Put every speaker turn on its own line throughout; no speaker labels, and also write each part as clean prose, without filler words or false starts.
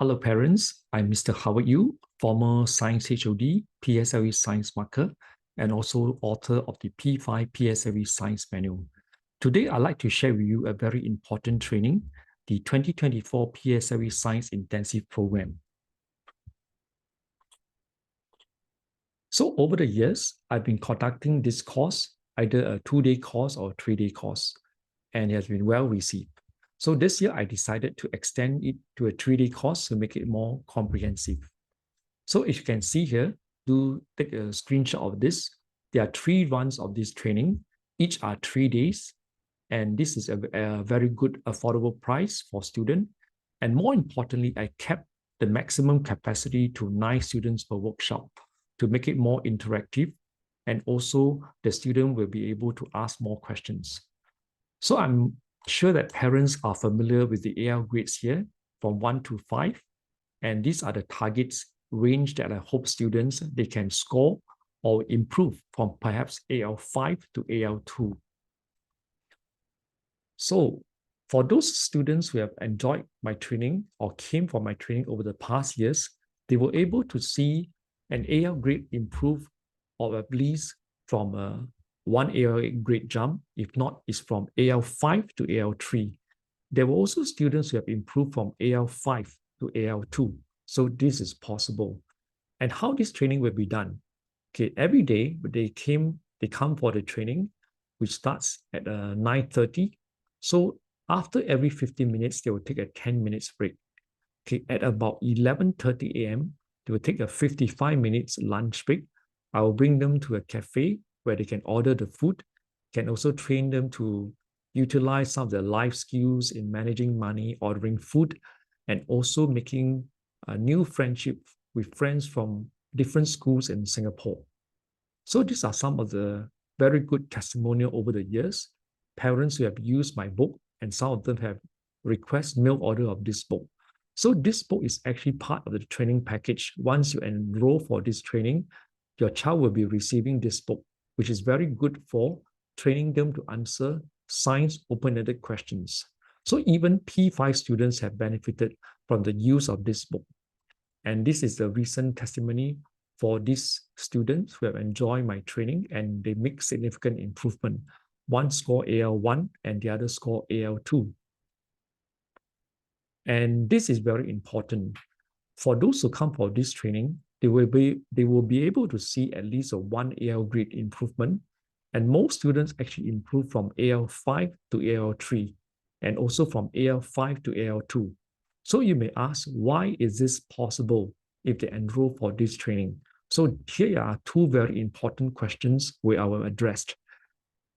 Hello parents, I'm Mr. Howard Yu, former Science HOD, PSLE Science Marker, and also author of the P5 PSLE Science Manual. Today, I'd like to share with you a very important training, the 2024 PSLE Science Intensive Program. So over the years, I've been conducting this course, either a 2-day course or a 3-day course, and it has been well received. So this year, I decided to extend it to a 3-day course to make it more comprehensive. So if you can see here, do take a screenshot of this. There are 3 runs of this training. Each are 3 days. And this is a very good affordable price for students. And more importantly, I kept the maximum capacity to 9 students per workshop to make it more interactive. And also the student will be able to ask more questions. So I'm sure that parents are familiar with the AL grades here from 1 to 5. And these are the targets range that I hope students, they can score or improve from perhaps AL5 to AL2. So for those students who have enjoyed my training or came from my training over the past years, they were able to see an AL grade improve or at least from one AL grade jump, if not, is from AL5 to AL3. There were also students who have improved from AL5 to AL2. So this is possible. And how this training will be done? Okay, every day they come for the training, which starts at 9:30. So after every 15 minutes, they will take a 10 minutes break. Okay, at about 11:30 a.m., they will take a 55 minutes lunch break. I will bring them to a cafe where they can order the food, can also train them to utilize some of their life skills in managing money, ordering food, and also making a new friendship with friends from different schools in Singapore. So these are some of the very good testimonial over the years. Parents who have used my book, and some of them have requested mail order of this book. So this book is actually part of the training package. Once you enroll for this training, your child will be receiving this book, which is very good for training them to answer science open-ended questions. So even P5 students have benefited from the use of this book. And this is the recent testimony for these students who have enjoyed my training and they make significant improvement. One score AL1 and the other score AL2. And this is very important. For those who come for this training, they will be able to see at least a 1 AL grade improvement. And most students actually improve from AL5 to AL3 and also from AL5 to AL2. So you may ask, why is this possible if they enroll for this training? So here are 2 very important questions we will address.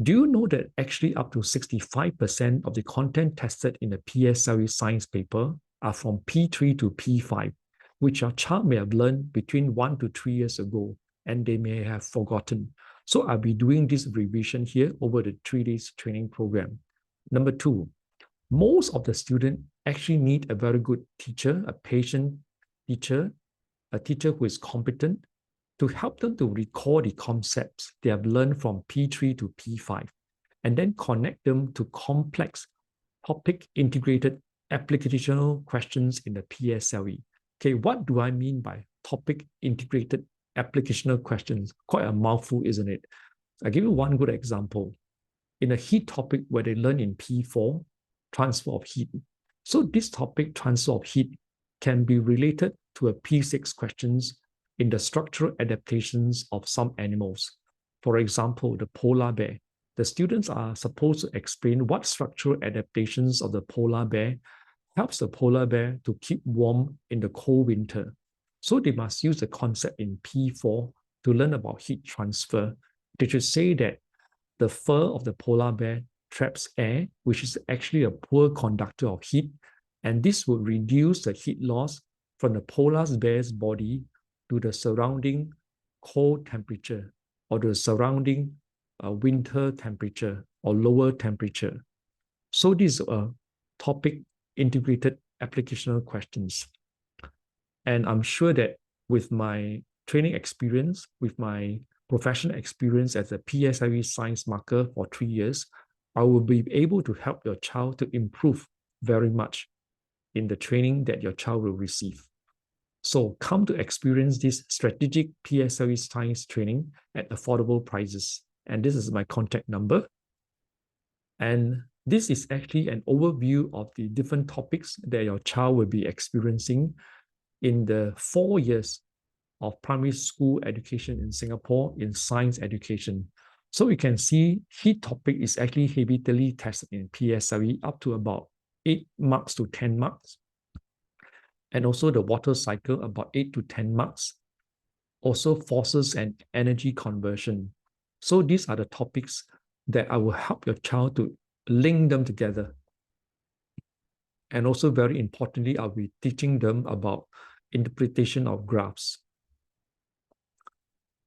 Do you know that actually up to 65% of the content tested in the PSLE science paper are from P3 to P5, which your child may have learned between 1 to 3 years ago, and they may have forgotten. So I'll be doing this revision here over the 3 days training program. Number 2, most of the students actually need a very good teacher, a patient teacher, a teacher who is competent to help them to recall the concepts they have learned from P3 to P5 and then connect them to complex topic integrated applicational questions in the PSLE. Okay, what do I mean by topic integrated applicational questions? Quite a mouthful, isn't it? I'll give you one good example. In a heat topic where they learn in P4, transfer of heat. So this topic, transfer of heat, can be related to a P6 questions in the structural adaptations of some animals. For example, the polar bear. The students are supposed to explain what structural adaptations of the polar bear helps the polar bear to keep warm in the cold winter. So they must use the concept in P4 to learn about heat transfer. They should say that the fur of the polar bear traps air, which is actually a poor conductor of heat, and this would reduce the heat loss from the polar bear's body to the surrounding cold temperature or the surrounding winter temperature or lower temperature. So these are topic integrated applicational questions. And I'm sure that with my training experience, with my professional experience as a PSLE Science Marker for 3 years, I will be able to help your child to improve very much in the training that your child will receive. So come to experience this strategic PSLE Science training at affordable prices. And this is my contact number. And this is actually an overview of the different topics that your child will be experiencing in the 4 years of primary school education in Singapore in science education. So you can see key topic is actually heavily tested in PSLE up to about 8 marks to 10 marks. And also the water cycle about 8 to 10 marks. Also forces and energy conversion. So these are the topics that I will help your child to link them together. And also very importantly, I'll be teaching them about interpretation of graphs.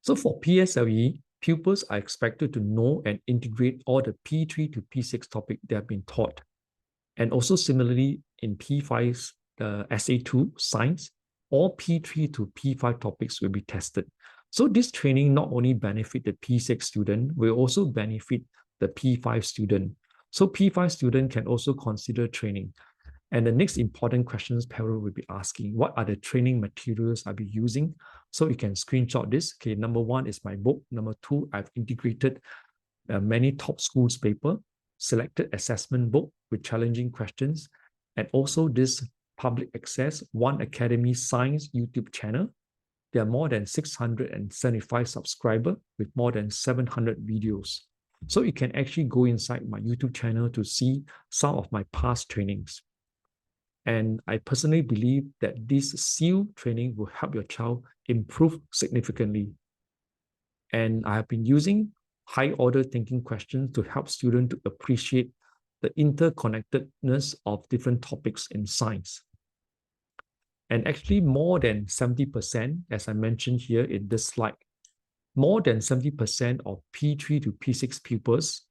So for PSLE, pupils are expected to know and integrate all the P3 to P6 topics they have been taught. And also similarly in P5 SA2 science, all P3 to P5 topics will be tested. So this training not only benefit the P6 student, will also benefit the P5 student. So P5 student can also consider training. And the next important questions parent will be asking, what are the training materials I'll be using? So you can screenshot this. Okay, number 1 is my book. Number 2, I've integrated many top schools paper, selected assessment book with challenging questions, and also this public access One Academy Science YouTube channel. There are more than 675 subscribers with more than 700 videos. So you can actually go inside my YouTube channel to see some of my past trainings. And I personally believe that this SEAL training will help your child improve significantly. And I have been using high-order thinking questions to help students to appreciate the interconnectedness of different topics in science. And actually more than 70%, as I mentioned here in this slide, more than 70% of P3 to P6 pupils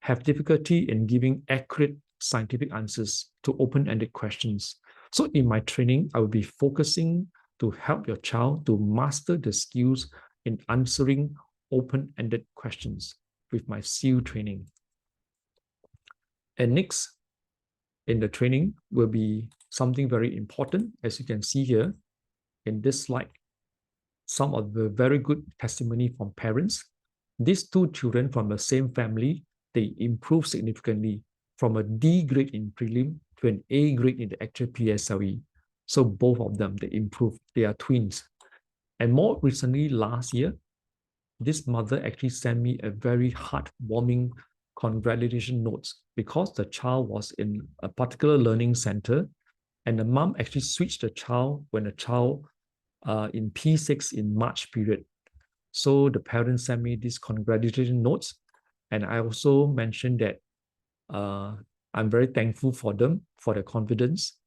have difficulty in giving accurate scientific answers to open-ended questions. So in my training, I will be focusing to help your child to master the skills in answering open-ended questions with my SEAL training. And next in the training will be something very important. As you can see here in this slide, some of the very good testimony from parents. These 2 children from the same family, they improved significantly from a D grade in prelim to an A grade in the actual PSLE. So both of them, they improved. They are twins. And more recently, last year, this mother actually sent me a very heartwarming congratulation notes because the child was in a particular learning center and the mom actually switched the child when the child in P6 in March period. So the parents sent me these congratulation notes. And I also mentioned that I'm very thankful for them, for their confidence.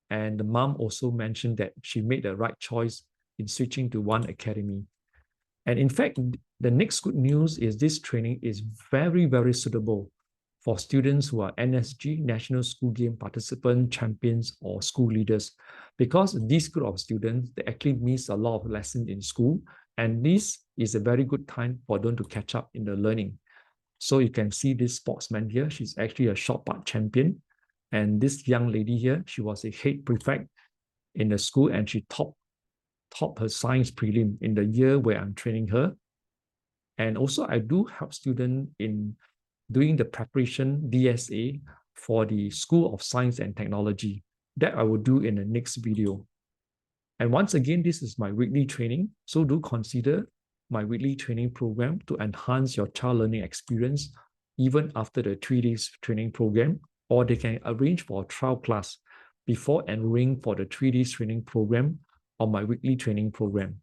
And the mom also mentioned that she made the right choice in switching to One Academy. And in fact, the next good news is this training is very, very suitable for students who are NSG, National School Game participant, champions, or school leaders, because this group of students, they actually miss a lot of lessons in school, and this is a very good time for them to catch up in the learning. So you can see this sportsman here, she's actually a short put champion, and this young lady here, she was a head prefect in the school, and she topped her science prelim in the year where I'm training her. And also I do help students in doing the preparation DSA for the School of Science and Technology. That I will do in the next video. And once again, this is my weekly training. So do consider my weekly training program to enhance your child learning experience even after the 3 days training program, or they can arrange for a trial class before enrolling for the 3 days training program on my weekly training program.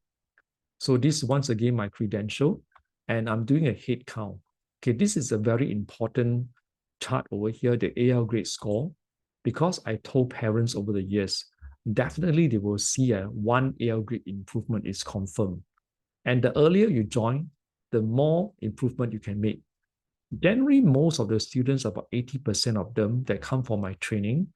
So this once again my credential, and I'm doing a head count. Okay, this is a very important chart over here, the AL grade score, because I told parents over the years, definitely they will see a 1 AL grade improvement is confirmed. And the earlier you join, the more improvement you can make. Generally, most of the students, about 80% of them that come for my training,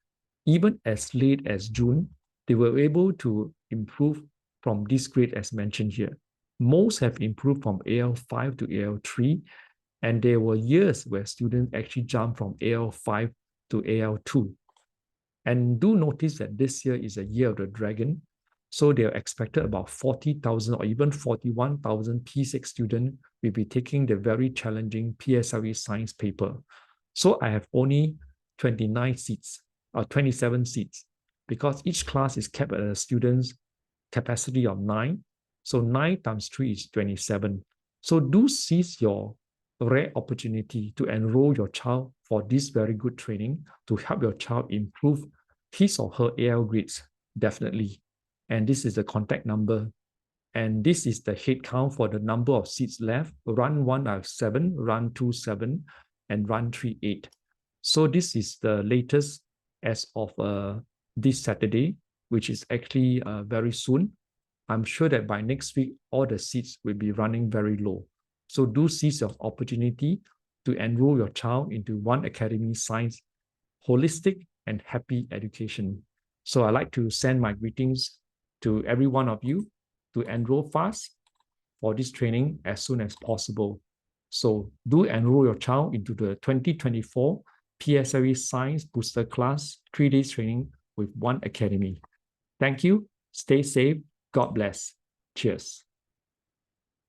even as late as June, they were able to improve from this grade as mentioned here. Most have improved from AL5 to AL3, and there were years where students actually jumped from AL5 to AL2. And do notice that this year is a year of the dragon. So they are expected about 40,000 or even 41,000 P6 students will be taking the very challenging PSLE Science paper. So I have only 29 seats or 27 seats because each class is kept at a student's capacity of 9. So 9 times 3 is 27. So do seize your rare opportunity to enroll your child for this very good training to help your child improve his or her AL grades, definitely. And this is the contact number. And this is the head count for the number of seats left. Run 1, I have 7, run 2, 7, and run 3, 8. So this is the latest as of this Saturday, which is actually very soon. I'm sure that by next week, all the seats will be running very low. So do seize your opportunity to enroll your child into One Academy Science holistic and happy education. So I'd like to send my greetings to every one of you to enroll fast for this training as soon as possible. So do enroll your child into the 2024 PSLE Science Booster Class 3-day training with One Academy. Thank you. Stay safe. God bless. Cheers.